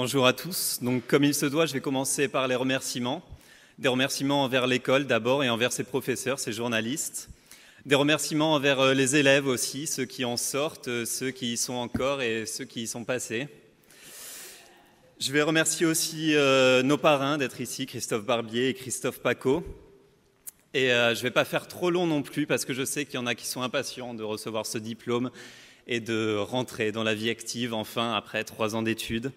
Bonjour à tous. Donc, comme il se doit, je vais commencer par les remerciements. Des remerciements envers l'école d'abord et envers ses professeurs, ses journalistes. Des remerciements envers les élèves aussi, ceux qui en sortent, ceux qui y sont encore et ceux qui y sont passés. Je vais remercier aussi nos parrains d'être ici, Christophe Barbier et Christophe Paco. Et je ne vais pas faire trop long non plus parce que je sais qu'il y en a qui sont impatients de recevoir ce diplôme et de rentrer dans la vie active enfin après 3 ans d'études.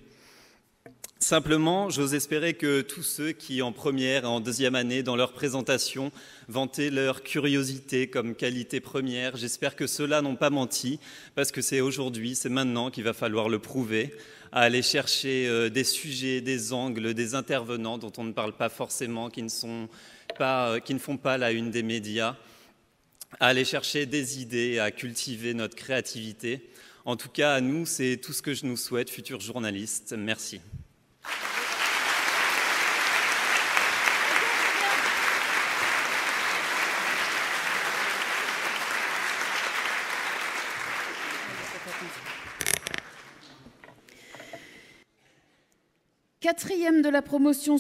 Simplement, j'ose espérer que tous ceux qui, en première et en deuxième année, dans leur présentation, vantaient leur curiosité comme qualité première, j'espère que ceux-là n'ont pas menti, parce que c'est aujourd'hui, c'est maintenant qu'il va falloir le prouver, à aller chercher des sujets, des angles, des intervenants dont on ne parle pas forcément, qui ne font pas la une des médias, à aller chercher des idées, à cultiver notre créativité. En tout cas, à nous, c'est tout ce que je nous souhaite, futurs journalistes. Merci. Quatrième de la promotion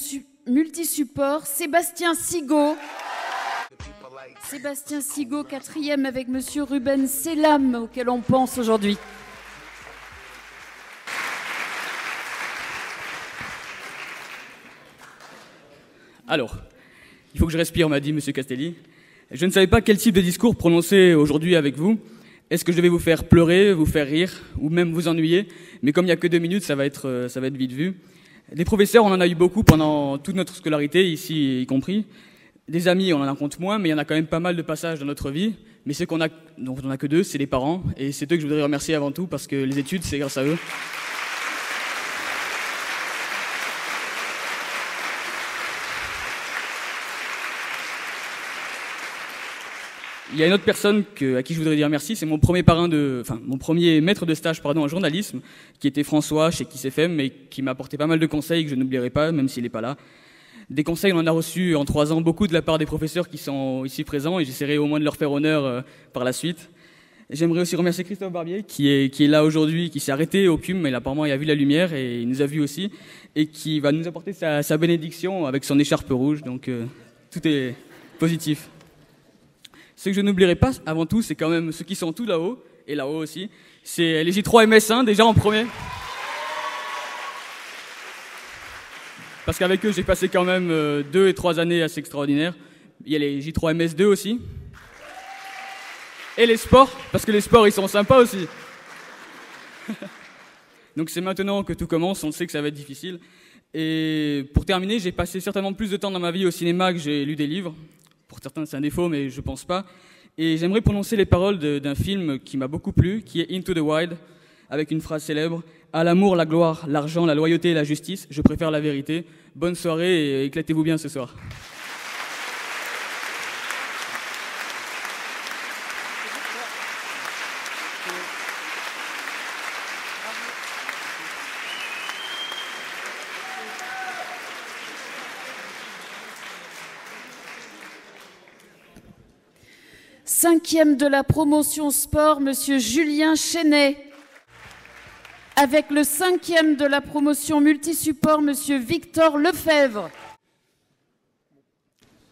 multisupport, Sébastien Sigaud. Sébastien Sigaud, quatrième avec monsieur Ruben Selam, auquel on pense aujourd'hui. Alors, il faut que je respire, m'a dit monsieur Castelli. Je ne savais pas quel type de discours prononcer aujourd'hui avec vous. Est-ce que je vais vous faire pleurer, vous faire rire, ou même vous ennuyer? Mais comme il n'y a que 2 minutes, ça va être vite vu. Des professeurs, on en a eu beaucoup pendant toute notre scolarité, ici y compris. Des amis, on en compte moins, mais il y en a quand même pas mal de passages dans notre vie. Mais ceux dont on n'a que 2, c'est les parents. Et c'est eux que je voudrais remercier avant tout, parce que les études, c'est grâce à eux. Il y a une autre personne à qui je voudrais dire merci, c'est mon premier maître de stage en journalisme, qui était François chez Kiss FM, et qui m'a apporté pas mal de conseils que je n'oublierai pas, même s'il n'est pas là. Des conseils, on en a reçu en 3 ans beaucoup de la part des professeurs qui sont ici présents, et j'essaierai au moins de leur faire honneur par la suite. J'aimerais aussi remercier Christophe Barbier, qui est là aujourd'hui, qui s'est arrêté au CUM, mais apparemment il a vu la lumière, et il nous a vus aussi, et qui va nous apporter sa bénédiction avec son écharpe rouge, donc tout est positif. Ce que je n'oublierai pas, avant tout, c'est quand même ceux qui sont tout là-haut, et là-haut aussi. C'est les J3 MS1, déjà en premier. Parce qu'avec eux, j'ai passé quand même 2 et 3 années assez extraordinaires. Il y a les J3 MS2 aussi. Et les sports, parce que les sports, ils sont sympas aussi. Donc c'est maintenant que tout commence, on sait que ça va être difficile. Et pour terminer, j'ai passé certainement plus de temps dans ma vie au cinéma que j'ai lu des livres. Pour certains, c'est un défaut, mais je pense pas. Et j'aimerais prononcer les paroles d'un film qui m'a beaucoup plu, qui est Into the Wild, avec une phrase célèbre. À l'amour, la gloire, l'argent, la loyauté et la justice, je préfère la vérité. Bonne soirée et éclatez-vous bien ce soir. Cinquième de la promotion sport, monsieur Julien Chenet. Avec le 5e de la promotion multisupport, monsieur Victor Lefebvre.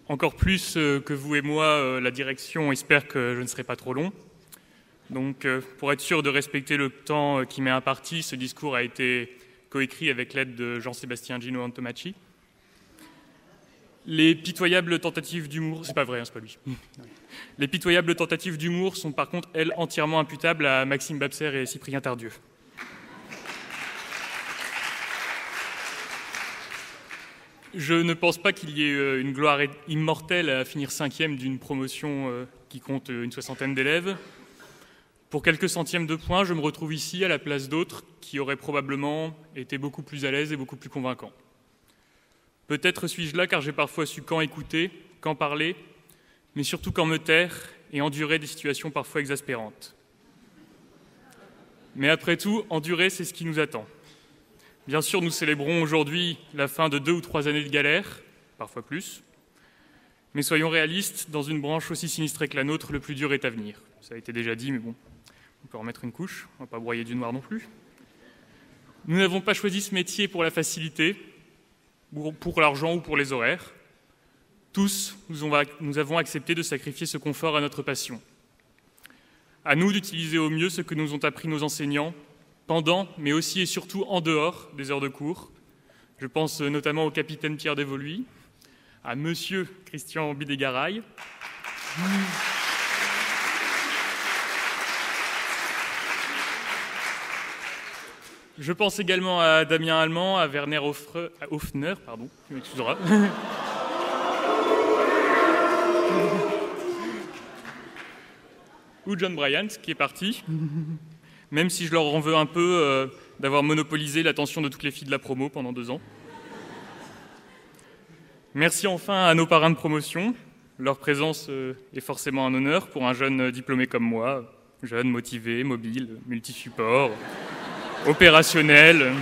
Encore plus que vous et moi, la direction espère que je ne serai pas trop long. Donc, pour être sûr de respecter le temps qui m'est imparti, ce discours a été coécrit avec l'aide de Jean-Sébastien Gino Antomacci. Les pitoyables tentatives d'humour... C'est pas vrai, hein, c'est pas lui. Les pitoyables tentatives d'humour sont par contre, elles, entièrement imputables à Maxime Babser et Cyprien Tardieu. Je ne pense pas qu'il y ait une gloire immortelle à finir 5e d'une promotion qui compte une 60aine d'élèves. Pour quelques centièmes de points, je me retrouve ici à la place d'autres qui auraient probablement été beaucoup plus à l'aise et beaucoup plus convaincants. Peut-être suis-je là car j'ai parfois su quand écouter, quand parler, mais surtout quand me taire et endurer des situations parfois exaspérantes. Mais après tout, endurer, c'est ce qui nous attend. Bien sûr, nous célébrons aujourd'hui la fin de 2 ou 3 années de galère, parfois plus. Mais soyons réalistes, dans une branche aussi sinistrée que la nôtre, le plus dur est à venir. Ça a été déjà dit, mais bon, on peut en mettre une couche, on ne va pas broyer du noir non plus. Nous n'avons pas choisi ce métier pour la facilité, pour l'argent ou pour les horaires. Tous, nous avons accepté de sacrifier ce confort à notre passion. À nous d'utiliser au mieux ce que nous ont appris nos enseignants, pendant, mais aussi et surtout en dehors des heures de cours. Je pense notamment au capitaine Pierre Desvoluy, à monsieur Christian Bidégaraï, je pense également à Damien Allemand, à Werner Hofner, tu m'excuseras. Ou John Bryant, qui est parti, même si je leur en veux un peu d'avoir monopolisé l'attention de toutes les filles de la promo pendant 2 ans. Merci enfin à nos parrains de promotion. Leur présence est forcément un honneur pour un jeune diplômé comme moi, jeune, motivé, mobile, multisupport, opérationnel.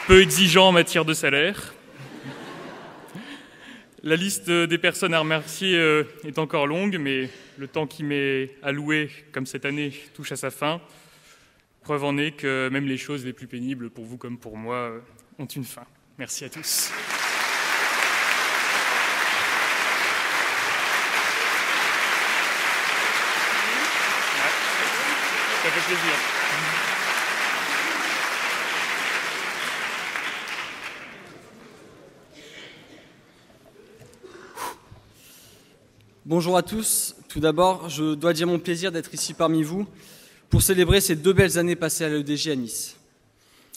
Peu exigeant en matière de salaire. La liste des personnes à remercier est encore longue, mais le temps qui m'est alloué, comme cette année, touche à sa fin. Preuve en est que même les choses les plus pénibles pour vous comme pour moi ont une fin. Merci à tous. Ça fait plaisir. Bonjour à tous. Tout d'abord, je dois dire mon plaisir d'être ici parmi vous pour célébrer ces 2 belles années passées à l'EDJ à Nice.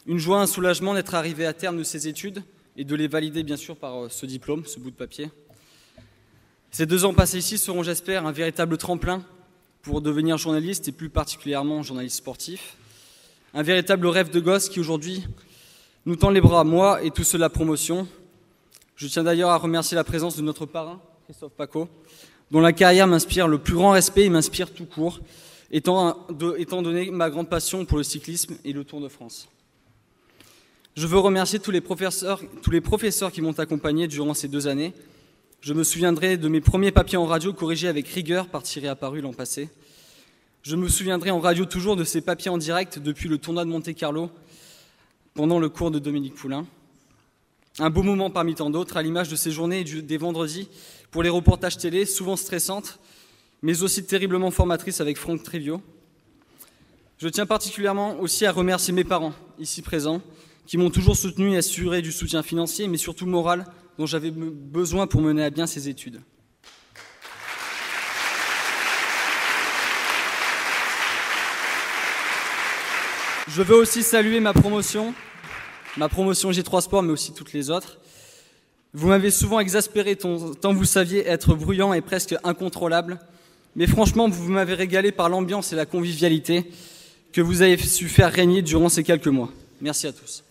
Une joie, un soulagement d'être arrivé à terme de ces études et de les valider bien sûr par ce diplôme, ce bout de papier. Ces 2 ans passés ici seront, j'espère, un véritable tremplin pour devenir journaliste et plus particulièrement journaliste sportif. Un véritable rêve de gosse qui aujourd'hui nous tend les bras, moi et tous ceux de la promotion. Je tiens d'ailleurs à remercier la présence de notre parrain, Christophe Paco, dont la carrière m'inspire le plus grand respect et m'inspire tout court, étant donné ma grande passion pour le cyclisme et le Tour de France. Je veux remercier tous les professeurs qui m'ont accompagné durant ces 2 années. Je me souviendrai de mes premiers papiers en radio corrigés avec rigueur par Thierry Apparu l'an passé. Je me souviendrai en radio toujours de ces papiers en direct depuis le tournoi de Monte-Carlo pendant le cours de Dominique Poulain. Un beau moment parmi tant d'autres, à l'image de ces journées des vendredis pour les reportages télé, souvent stressantes, mais aussi terriblement formatrices avec Franck Trivio. Je tiens particulièrement aussi à remercier mes parents, ici présents, qui m'ont toujours soutenu et assuré du soutien financier, mais surtout moral, dont j'avais besoin pour mener à bien ces études. Je veux aussi saluer ma promotion G3 Sport, mais aussi toutes les autres. Vous m'avez souvent exaspéré tant vous saviez être bruyant et presque incontrôlable, mais franchement, vous m'avez régalé par l'ambiance et la convivialité que vous avez su faire régner durant ces quelques mois. Merci à tous.